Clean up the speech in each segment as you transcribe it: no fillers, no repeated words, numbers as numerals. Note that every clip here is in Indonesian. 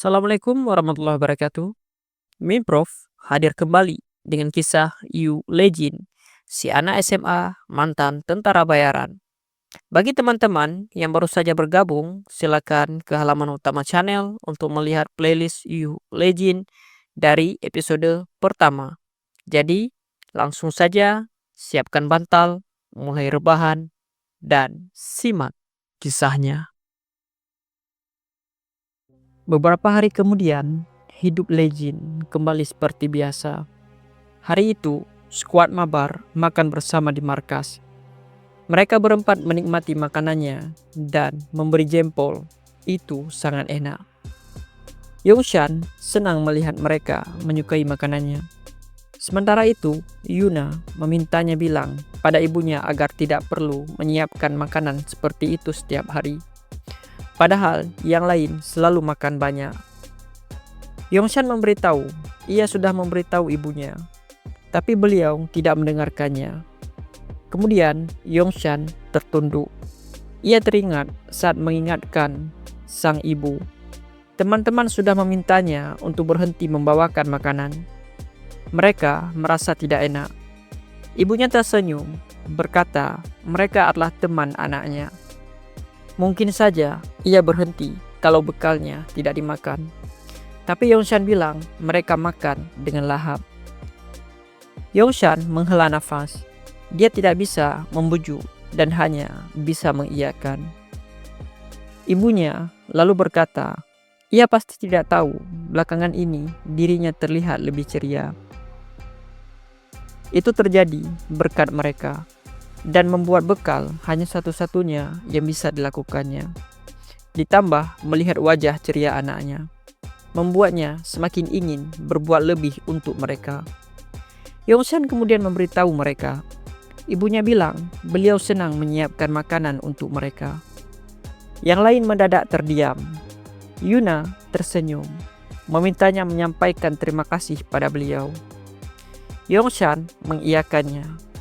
Assalamualaikum warahmatullahi wabarakatuh. Prof hadir kembali dengan kisah Yu Legend, si anak SMA mantan tentara bayaran. Bagi teman-teman yang baru saja bergabung, silakan ke halaman utama channel untuk melihat playlist Yu Legend dari episode pertama. Jadi, langsung saja siapkan bantal, mulai rebahan, dan simak kisahnya. Beberapa hari kemudian, hidup Legend kembali seperti biasa. Hari itu, skuad mabar makan bersama di markas. Mereka berempat menikmati makanannya dan memberi jempol. Itu sangat enak. Yongshan senang melihat mereka menyukai makanannya. Sementara itu, Yuna memintanya bilang pada ibunya agar tidak perlu menyiapkan makanan seperti itu setiap hari. Padahal yang lain selalu makan banyak. Yongshan memberitahu, ia sudah memberitahu ibunya, tapi beliau tidak mendengarkannya. Kemudian Yongshan tertunduk. Ia teringat saat mengingatkan sang ibu. Teman-teman sudah memintanya untuk berhenti membawakan makanan. Mereka merasa tidak enak. Ibunya tersenyum, berkata mereka adalah teman anaknya. Mungkin saja ia berhenti kalau bekalnya tidak dimakan. Tapi Yongshan bilang mereka makan dengan lahap. Yongshan menghela nafas. Dia tidak bisa membujuk dan hanya bisa mengiyakan. Ibunya lalu berkata, ia pasti tidak tahu belakangan ini dirinya terlihat lebih ceria. Itu terjadi berkat mereka. Dan membuat bekal hanya satu-satunya yang bisa dilakukannya. Ditambah melihat wajah ceria anaknya, membuatnya semakin ingin berbuat lebih untuk mereka. Yongshan kemudian memberitahu mereka. Ibunya bilang beliau senang menyiapkan makanan untuk mereka. Yang lain mendadak terdiam. Yuna tersenyum, memintanya menyampaikan terima kasih pada beliau. Yongshan mengiyakannya.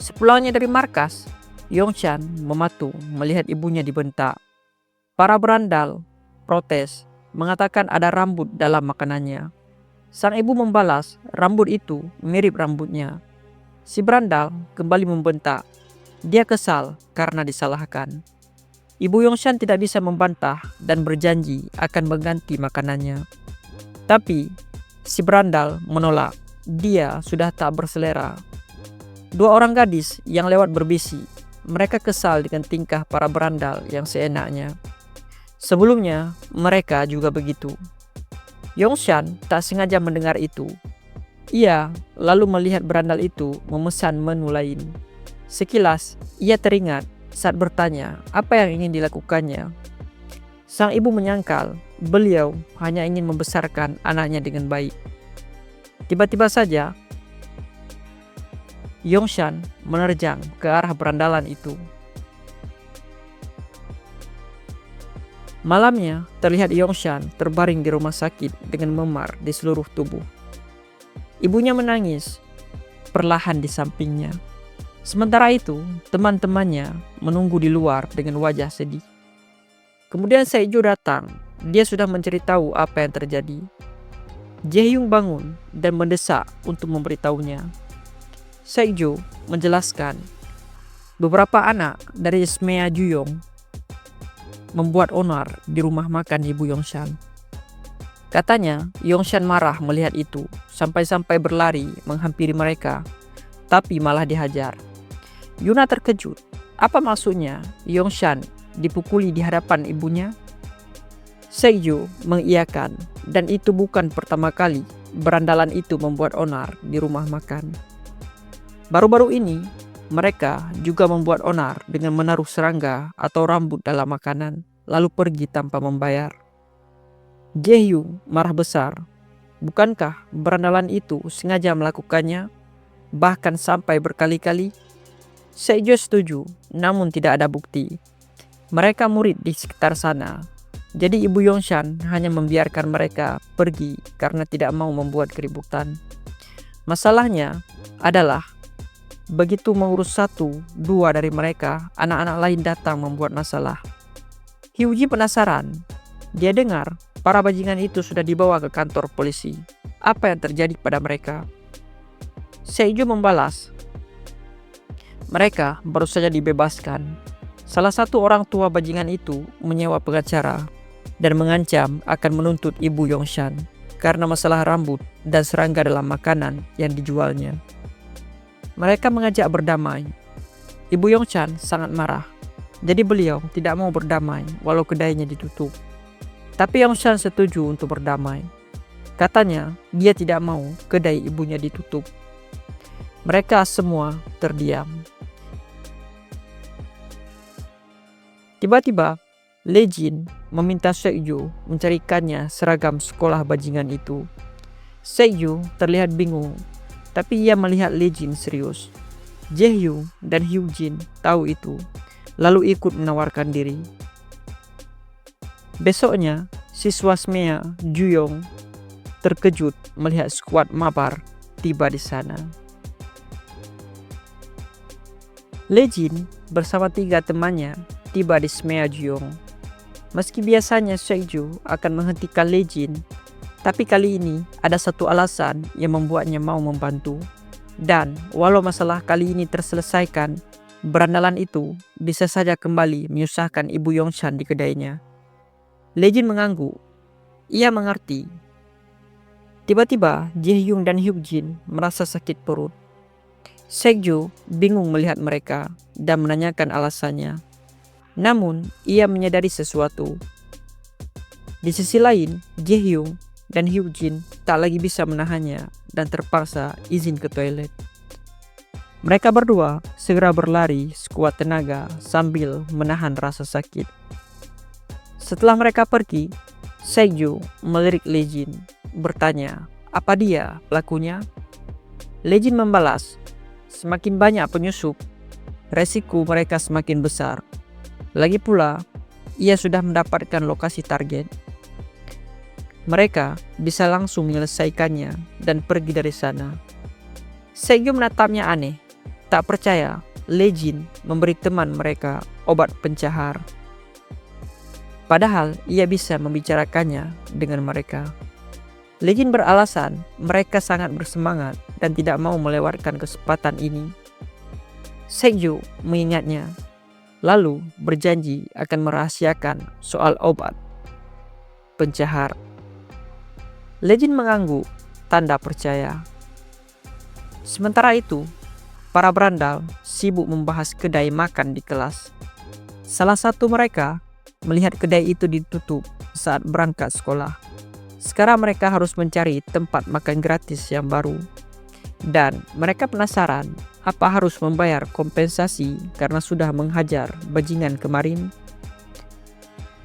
Sepulangnya dari markas, Yongshan mematung melihat ibunya dibentak. Para berandal protes, mengatakan ada rambut dalam makanannya. Sang ibu membalas, rambut itu mirip rambutnya. Si berandal kembali membentak. Dia kesal karena disalahkan. Ibu Yongshan tidak bisa membantah dan berjanji akan mengganti makanannya. Tapi si berandal menolak. Dia sudah tak berselera. Dua orang gadis yang lewat berbisik. Mereka kesal dengan tingkah para berandal yang seenaknya. Sebelumnya, mereka juga begitu. Yongshan tak sengaja mendengar itu. Ia lalu melihat berandal itu memesan menu lain. Sekilas, ia teringat saat bertanya apa yang ingin dilakukannya. Sang ibu menyangkal beliau hanya ingin membesarkan anaknya dengan baik. Tiba-tiba saja, Yongshan menerjang ke arah berandalan itu. Malamnya, terlihat Yongshan terbaring di rumah sakit dengan memar di seluruh tubuh. Ibunya menangis perlahan di sampingnya. Sementara itu, teman-temannya menunggu di luar dengan wajah sedih. Kemudian Saijo datang. Dia sudah menceritahu apa yang terjadi. Jaehyung bangun dan mendesak untuk memberitahunya. Saijo menjelaskan beberapa anak dari Smea Juyong membuat onar di rumah makan ibu Yongshan. Katanya Yongshan marah melihat itu sampai-sampai berlari menghampiri mereka, tapi malah dihajar. Yuna terkejut. Apa maksudnya Yongshan dipukuli di hadapan ibunya? Saijo mengiyakan, dan itu bukan pertama kali berandalan itu membuat onar di rumah makan. Baru-baru ini, mereka juga membuat onar dengan menaruh serangga atau rambut dalam makanan, lalu pergi tanpa membayar. Jaehyung marah besar. Bukankah berandalan itu sengaja melakukannya, bahkan sampai berkali-kali? Saijo setuju, namun tidak ada bukti. Mereka murid di sekitar sana, jadi ibu Yongshan hanya membiarkan mereka pergi karena tidak mau membuat keributan. Masalahnya adalah begitu mengurus satu, dua dari mereka, anak-anak lain datang membuat masalah. Hyuji penasaran. Dia dengar para bajingan itu sudah dibawa ke kantor polisi. Apa yang terjadi pada mereka? Seiyu membalas, mereka baru saja dibebaskan. Salah satu orang tua bajingan itu menyewa pengacara dan mengancam akan menuntut Ibu Yongshan karena masalah rambut dan serangga dalam makanan yang dijualnya. Mereka mengajak berdamai. Ibu Yongshan sangat marah. Jadi beliau tidak mau berdamai walau kedainya ditutup. Tapi Yongshan setuju untuk berdamai. Katanya dia tidak mau kedai ibunya ditutup. Mereka semua terdiam. Tiba-tiba, Lejin meminta Seokyu mencarikannya seragam sekolah bajingan itu. Seokyu terlihat bingung, tapi ia melihat Lejin serius. Jaehyu dan Hyunjin tahu itu, lalu ikut menawarkan diri. Besoknya, siswa Smea Juyong terkejut melihat skuad mabar tiba di sana. Lejin bersama 3 temannya tiba di Smea Juyong. Meski biasanya Seokyu akan menghentikan Lejin, tapi kali ini ada satu alasan yang membuatnya mau membantu. Dan walau masalah kali ini terselesaikan, berandalan itu bisa saja kembali menyusahkan Ibu Yongshan di kedainya. Lejin mengangguk. Ia mengerti. Tiba-tiba Jaehyung dan Hyunjin merasa sakit perut. Seokyu bingung melihat mereka dan menanyakan alasannya. Namun ia menyadari sesuatu. Di sisi lain, Jaehyung dan Hyunjin tak lagi bisa menahannya dan terpaksa izin ke toilet. Mereka berdua segera berlari sekuat tenaga sambil menahan rasa sakit. Setelah mereka pergi, Seokyu melirik Lejin, bertanya, apa dia pelakunya? Lejin membalas, semakin banyak penyusup, resiko mereka semakin besar. Lagi pula, ia sudah mendapatkan lokasi target. Mereka bisa langsung menyelesaikannya dan pergi dari sana. Seokyu menatapnya aneh, tak percaya Lejin memberi teman mereka obat pencahar. Padahal ia bisa membicarakannya dengan mereka. Lejin beralasan mereka sangat bersemangat dan tidak mau melewatkan kesempatan ini. Seokyu mengingatnya, lalu berjanji akan merahasiakan soal obat pencahar. Lejin mengangguk, tanda percaya. Sementara itu, para berandal sibuk membahas kedai makan di kelas. Salah satu mereka melihat kedai itu ditutup saat berangkat sekolah. Sekarang mereka harus mencari tempat makan gratis yang baru. Dan mereka penasaran apa harus membayar kompensasi karena sudah menghajar bajingan kemarin.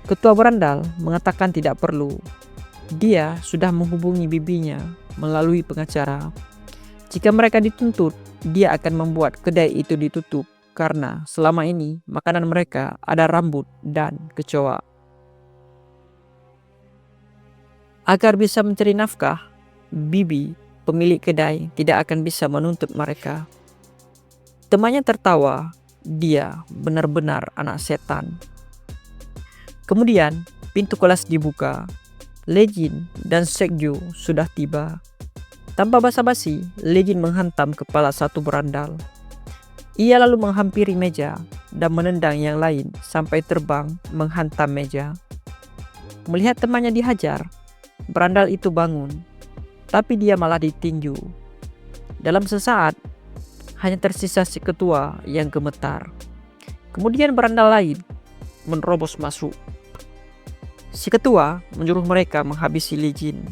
Ketua berandal mengatakan tidak perlu. Dia sudah menghubungi bibinya melalui pengacara. Jika mereka dituntut, dia akan membuat kedai itu ditutup karena selama ini makanan mereka ada rambut dan kecoa. Agar bisa mencari nafkah, bibi pemilik kedai tidak akan bisa menuntut mereka. Temannya tertawa, dia benar-benar anak setan. Kemudian pintu kelas dibuka. Lejin dan Seokyu sudah tiba. Tanpa basa-basi, Lejin menghantam kepala satu berandal. Ia lalu menghampiri meja dan menendang yang lain sampai terbang menghantam meja. Melihat temannya dihajar, berandal itu bangun, tapi dia malah ditinju. Dalam sesaat, hanya tersisa si ketua yang gemetar. Kemudian berandal lain menerobos masuk. Si ketua menyuruh mereka menghabisi Lejin.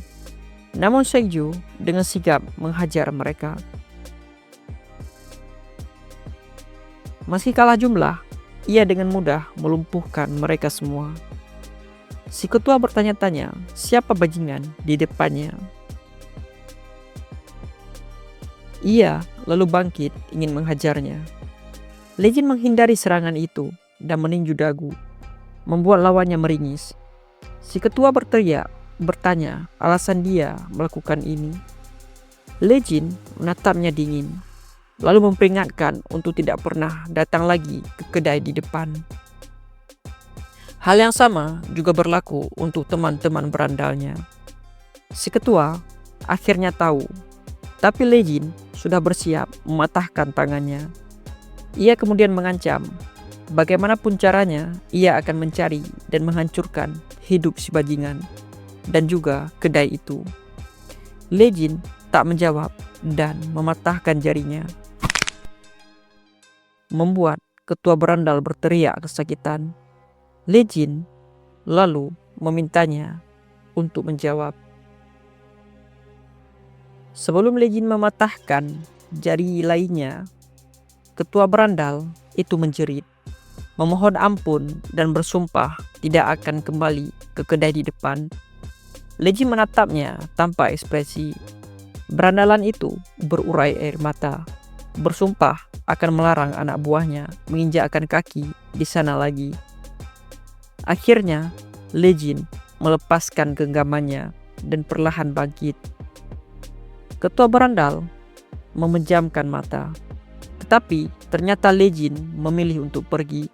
Namun Seokyu dengan sigap menghajar mereka. Meski kalah jumlah, ia dengan mudah melumpuhkan mereka semua. Si ketua bertanya-tanya siapa bajingan di depannya. Ia lalu bangkit ingin menghajarnya. Lejin menghindari serangan itu dan meninju dagu, membuat lawannya meringis. Si ketua berteriak, bertanya alasan dia melakukan ini. Lejin menatapnya dingin, lalu memperingatkan untuk tidak pernah datang lagi ke kedai di depan. Hal yang sama juga berlaku untuk teman-teman berandalnya. Si ketua akhirnya tahu, tapi Lee Jin sudah bersiap mematahkan tangannya. Ia kemudian mengancam, bagaimanapun caranya ia akan mencari dan menghancurkan hidup si bajingan dan juga kedai itu. Lee Jin tak menjawab dan mematahkan jarinya, membuat ketua berandal berteriak kesakitan. Lee Jin lalu memintanya untuk menjawab. Sebelum Lee Jin mematahkan jari lainnya, ketua berandal itu menjerit, memohon ampun dan bersumpah tidak akan kembali ke kedai di depan. Lee Jin menatapnya tanpa ekspresi. Berandalan itu berurai air mata, bersumpah akan melarang anak buahnya menginjakkan kaki di sana lagi. Akhirnya, Lee Jin melepaskan genggamannya dan perlahan bangkit. Ketua berandal memejamkan mata, tetapi ternyata Lee Jin memilih untuk pergi.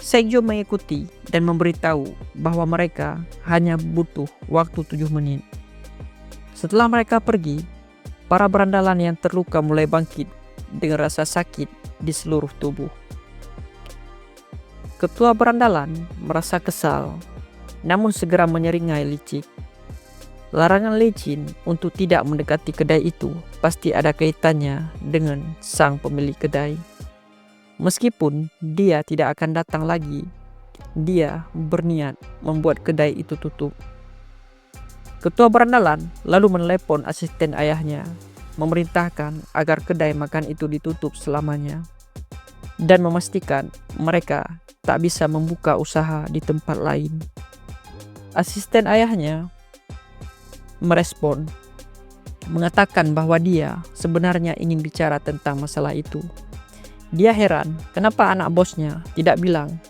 Saekjo mengikuti dan memberitahu bahwa mereka hanya butuh waktu 7 menit. Setelah mereka pergi, para berandalan yang terluka mulai bangkit dengan rasa sakit di seluruh tubuh. Ketua berandalan merasa kesal, namun segera menyeringai licik. Larangan Lee Jin untuk tidak mendekati kedai itu pasti ada kaitannya dengan sang pemilik kedai. Meskipun dia tidak akan datang lagi, dia berniat membuat kedai itu tutup. Ketua berandalan lalu menelepon asisten ayahnya, memerintahkan agar kedai makan itu ditutup selamanya, dan memastikan mereka tak bisa membuka usaha di tempat lain. Asisten ayahnya merespon, mengatakan bahwa dia sebenarnya ingin bicara tentang masalah itu. Dia heran kenapa anak bosnya tidak bilang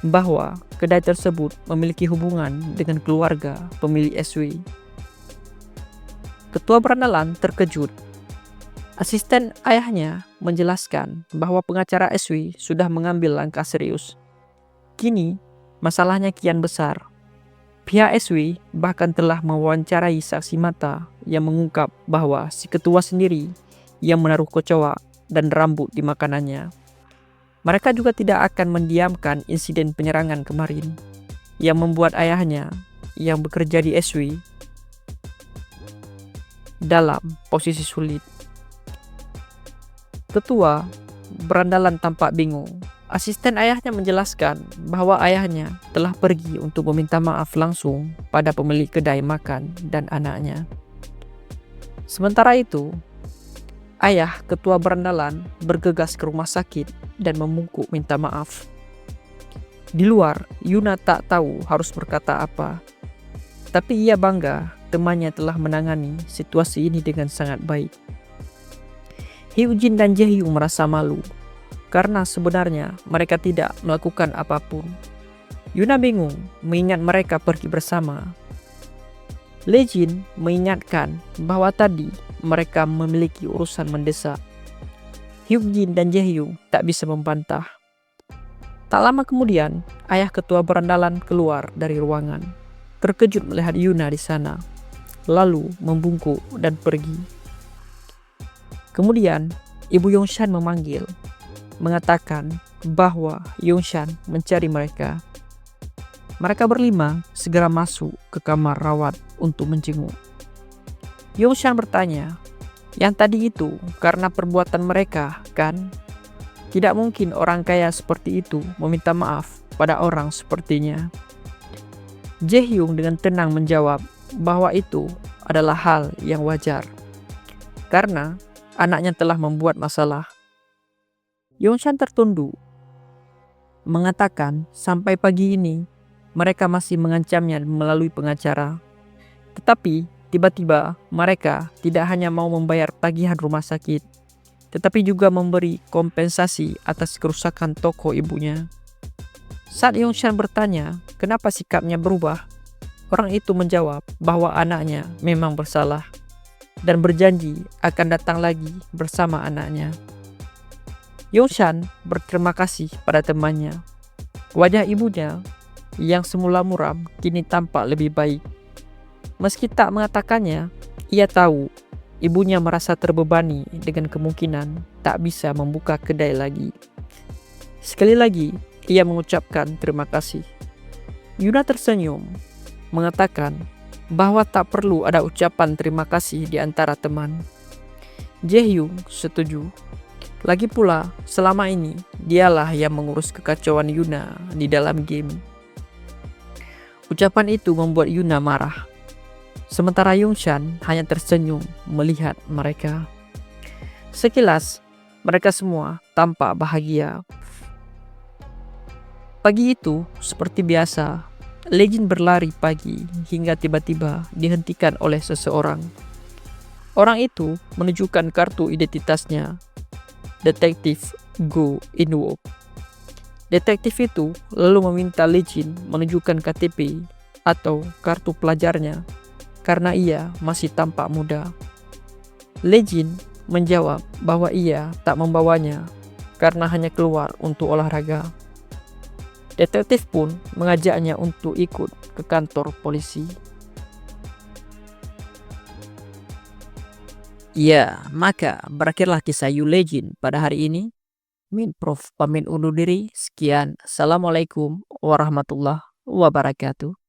bahwa kedai tersebut memiliki hubungan dengan keluarga pemilik SW. Ketua berandalan terkejut. Asisten ayahnya menjelaskan bahwa pengacara SW sudah mengambil langkah serius. Kini masalahnya kian besar. Pihak SW bahkan telah mewawancarai saksi mata yang mengungkap bahwa si ketua sendiri yang menaruh kecoa dan rambut di makanannya. Mereka juga tidak akan mendiamkan insiden penyerangan kemarin yang membuat ayahnya yang bekerja di SW dalam posisi sulit. Ketua berandalan tampak bingung. Asisten ayahnya menjelaskan bahwa ayahnya telah pergi untuk meminta maaf langsung pada pemilik kedai makan dan anaknya. Sementara itu, ayah ketua berandalan bergegas ke rumah sakit dan membungkuk minta maaf. Di luar, Yuna tak tahu harus berkata apa. Tapi ia bangga temannya telah menangani situasi ini dengan sangat baik. Hyujin dan Jaehyung merasa malu karena sebenarnya mereka tidak melakukan apapun. Yuna bingung mengingat mereka pergi bersama. Lee Jin mengingatkan bahwa tadi mereka memiliki urusan mendesak. Hyujin dan Jaehyung tak bisa membantah. Tak lama kemudian, ayah ketua berandalan keluar dari ruangan, terkejut melihat Yuna di sana, lalu membungkuk dan pergi. Kemudian, Ibu Yongshan memanggil, mengatakan bahwa Yongshan mencari mereka. Mereka berlima segera masuk ke kamar rawat untuk menjenguk. Yongshan bertanya, yang tadi itu karena perbuatan mereka, kan? Tidak mungkin orang kaya seperti itu meminta maaf pada orang sepertinya. Jaehyung dengan tenang menjawab bahwa itu adalah hal yang wajar, karena anaknya telah membuat masalah. Yongshan tertunduk, mengatakan sampai pagi ini mereka masih mengancamnya melalui pengacara. Tetapi tiba-tiba mereka tidak hanya mau membayar tagihan rumah sakit, tetapi juga memberi kompensasi atas kerusakan toko ibunya. Saat Yongshan bertanya kenapa sikapnya berubah, orang itu menjawab bahwa anaknya memang bersalah dan berjanji akan datang lagi bersama anaknya. Yongshan berterima kasih pada temannya. Wajah ibunya yang semula muram kini tampak lebih baik. Meski tak mengatakannya, ia tahu ibunya merasa terbebani dengan kemungkinan tak bisa membuka kedai lagi. Sekali lagi, ia mengucapkan terima kasih. Yuna tersenyum, mengatakan bahwa tak perlu ada ucapan terima kasih di antara teman. Jaehyung setuju. Lagi pula, selama ini dialah yang mengurus kekacauan Yuna di dalam game. Ucapan itu membuat Yuna marah. Sementara Yongshan hanya tersenyum melihat mereka. Sekilas, mereka semua tampak bahagia. Pagi itu, seperti biasa, Legend berlari pagi hingga tiba-tiba dihentikan oleh seseorang. Orang itu menunjukkan kartu identitasnya, Detektif Go In-wook. Detektif itu lalu meminta Legend menunjukkan KTP atau kartu pelajarnya karena ia masih tampak muda. Legend menjawab bahwa ia tak membawanya karena hanya keluar untuk olahraga. Detektif pun mengajaknya untuk ikut ke kantor polisi. Ya, maka berakhirlah kisah You Legend pada hari ini. Min Prof pamit undur diri. Sekian. Assalamualaikum warahmatullahi wabarakatuh.